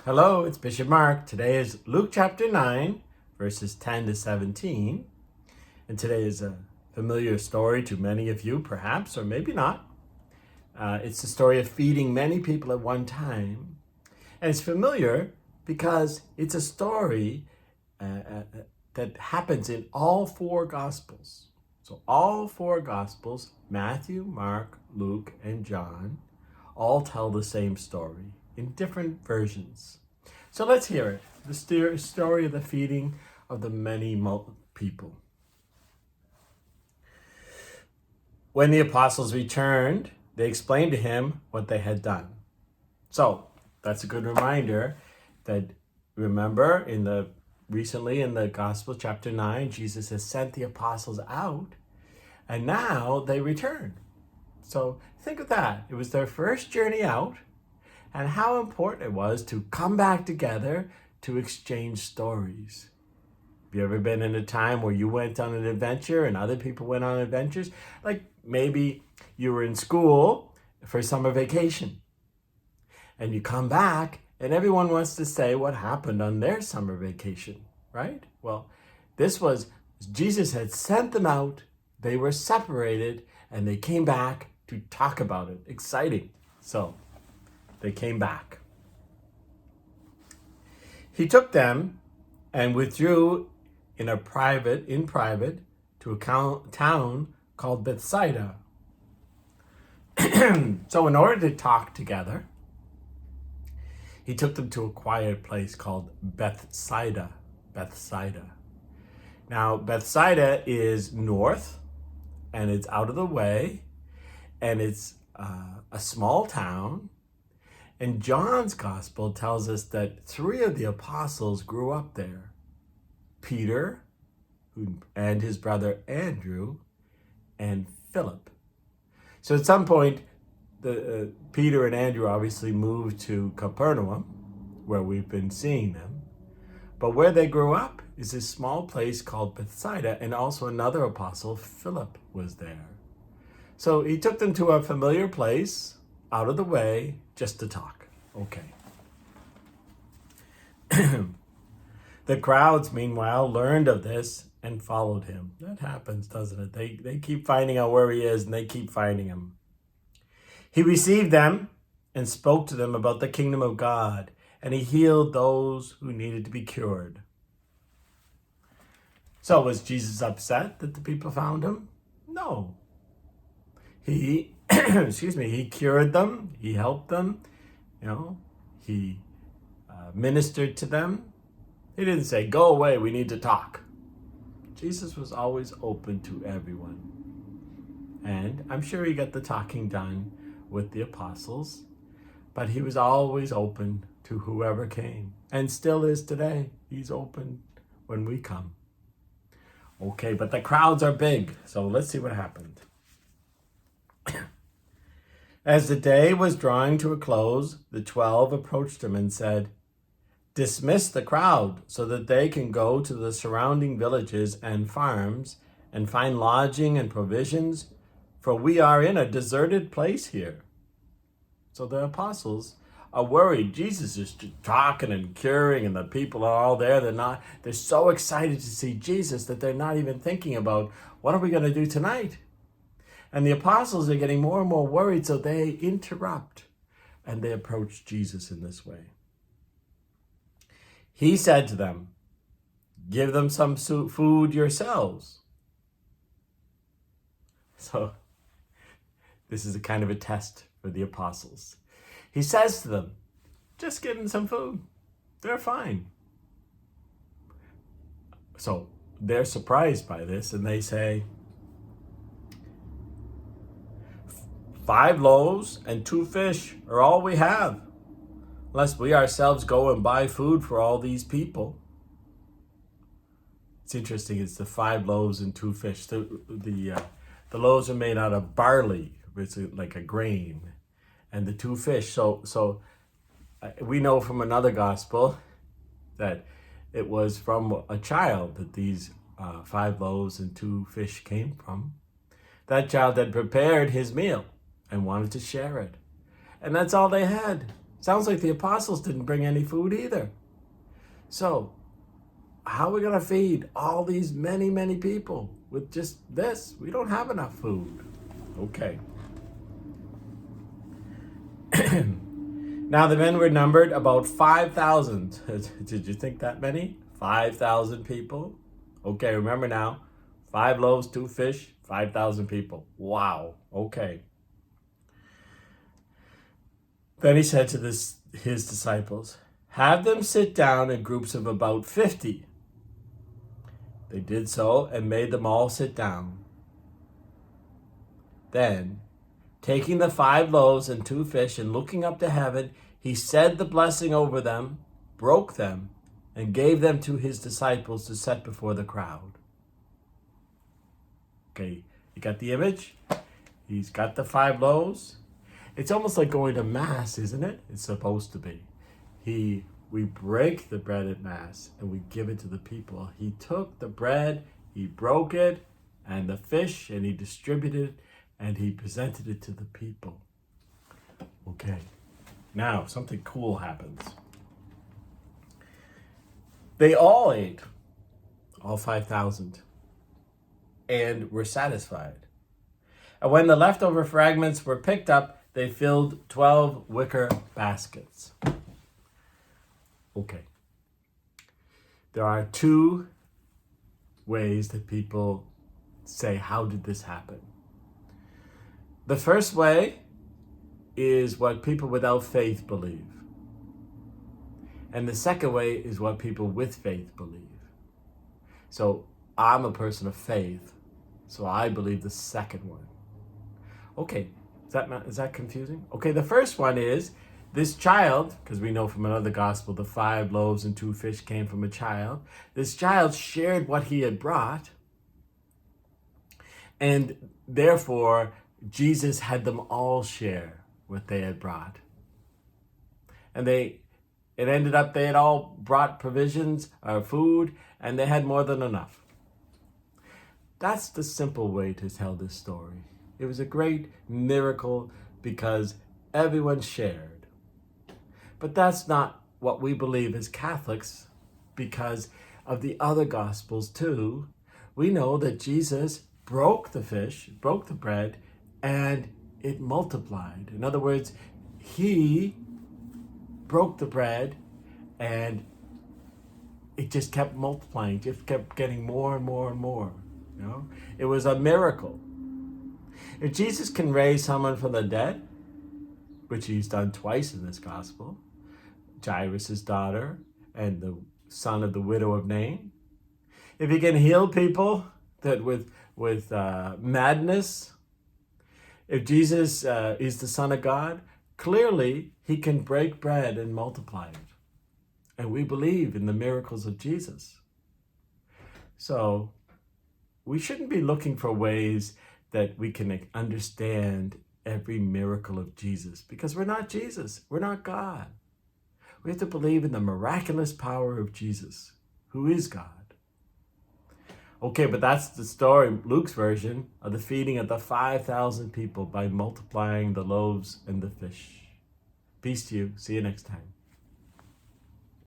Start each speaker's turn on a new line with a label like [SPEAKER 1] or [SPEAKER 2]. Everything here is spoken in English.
[SPEAKER 1] Hello, it's Bishop Mark. Today is Luke chapter 9, verses 10 to 17. And today is a familiar story to many of you, perhaps, or maybe not. It's the story of feeding many people at one time. And it's familiar because it's a story that happens in all four Gospels. So all four Gospels, Matthew, Mark, Luke, and John, all tell the same story in different versions. So let's hear it. The story of the feeding of the many people. When the apostles returned, they explained to him what they had done. So that's a good reminder that, remember, recently in the Gospel chapter 9, Jesus has sent the apostles out, and now they return. So think of that. It was their first journey out, and how important it was to come back together to exchange stories. Have you ever been in a time where you went on an adventure and other people went on adventures? Like maybe you were in school for summer vacation, and you come back and everyone wants to say what happened on their summer vacation, right? Well, this was, Jesus had sent them out, they were separated, and they came back to talk about it. Exciting. So they came back. He took them and withdrew in private to a town called Bethsaida. So in order to talk together, he took them to a quiet place called Bethsaida. Now, Bethsaida is north, and it's out of the way, and it's a small town. And John's gospel tells us that 3 of the apostles grew up there. Peter, and his brother Andrew, and Philip. So at some point, Peter and Andrew obviously moved to Capernaum, where we've been seeing them. But where they grew up is this small place called Bethsaida, and also another apostle, Philip, was there. So he took them to a familiar place, out of the way, just to talk. Okay. The crowds, meanwhile, learned of this and followed him. That happens, doesn't it? They keep finding out where he is, and they keep finding him. He received them and spoke to them about the kingdom of God, and he healed those who needed to be cured. So was Jesus upset that the people found him? No. He, he cured them, he helped them, he ministered to them. He didn't say, go away, we need to talk. Jesus was always open to everyone. And I'm sure he got the talking done with the apostles, but he was always open to whoever came, and still is today. He's open when we come. Okay, but the crowds are big, so let's see what happened. As the day was drawing to a close, the 12 approached him and said, dismiss the crowd so that they can go to the surrounding villages and farms and find lodging and provisions, for we are in a deserted place here. So the apostles are worried. Jesus is talking and curing, and the people are all there. They're so excited to see Jesus that they're not even thinking about, what are we going to do tonight? And the apostles are getting more and more worried, so they interrupt, and they approach Jesus in this way. He said to them, give them some food yourselves. So this is a kind of a test for the apostles. He says to them, just give them some food. They're fine. So they're surprised by this, and they say, 5 loaves and 2 fish are all we have, unless we ourselves go and buy food for all these people. It's interesting, it's the 5 loaves and 2 fish. The loaves are made out of barley, it's like a grain, and the 2 fish. So we know from another gospel that it was from a child that these 5 loaves and 2 fish came from. That child had prepared his meal and wanted to share it. And that's all they had. Sounds like the apostles didn't bring any food either. So, how are we going to feed all these many, many people with just this? We don't have enough food. Okay. Now the men were numbered about 5,000. Did you think that many? 5,000 people? Okay, remember now, 5 loaves, 2 fish, 5,000 people. Wow, okay. Then he said to his disciples, have them sit down in groups of about 50. They did so and made them all sit down. Then, taking the 5 loaves and 2 fish and looking up to heaven, he said the blessing over them, broke them, and gave them to his disciples to set before the crowd. Okay, you got the image? He's got the 5 loaves. It's almost like going to Mass, isn't it? It's supposed to be. We break the bread at Mass and we give it to the people. He took the bread, he broke it, and the fish, and he distributed it, and he presented it to the people. Okay, now something cool happens. They all ate, all 5,000, and were satisfied. And when the leftover fragments were picked up, they filled 12 wicker baskets. Okay. There are 2 ways that people say, how did this happen? The first way is what people without faith believe. And the second way is what people with faith believe. So I'm a person of faith, so I believe the second one. Okay, is that confusing? Okay, the first one is this child, because we know from another gospel, the 5 loaves and 2 fish came from a child. This child shared what he had brought, and therefore Jesus had them all share what they had brought. And it ended up they had all brought provisions or food, and they had more than enough. That's the simple way to tell this story. It was a great miracle because everyone shared. But that's not what we believe as Catholics, because of the other Gospels too. We know that Jesus broke the fish, broke the bread, and it multiplied. In other words, he broke the bread and it just kept multiplying, just kept getting more and more and more. You know, it was a miracle. If Jesus can raise someone from the dead, which he's done twice in this gospel, Jairus' daughter and the son of the widow of Nain. If he can heal people that with madness, if Jesus is the Son of God, clearly he can break bread and multiply it. And we believe in the miracles of Jesus. So we shouldn't be looking for ways that we can understand every miracle of Jesus, because we're not Jesus. We're not God. We have to believe in the miraculous power of Jesus, who is God. Okay, but that's the story, Luke's version, of the feeding of the 5,000 people by multiplying the loaves and the fish. Peace to you. See you next time.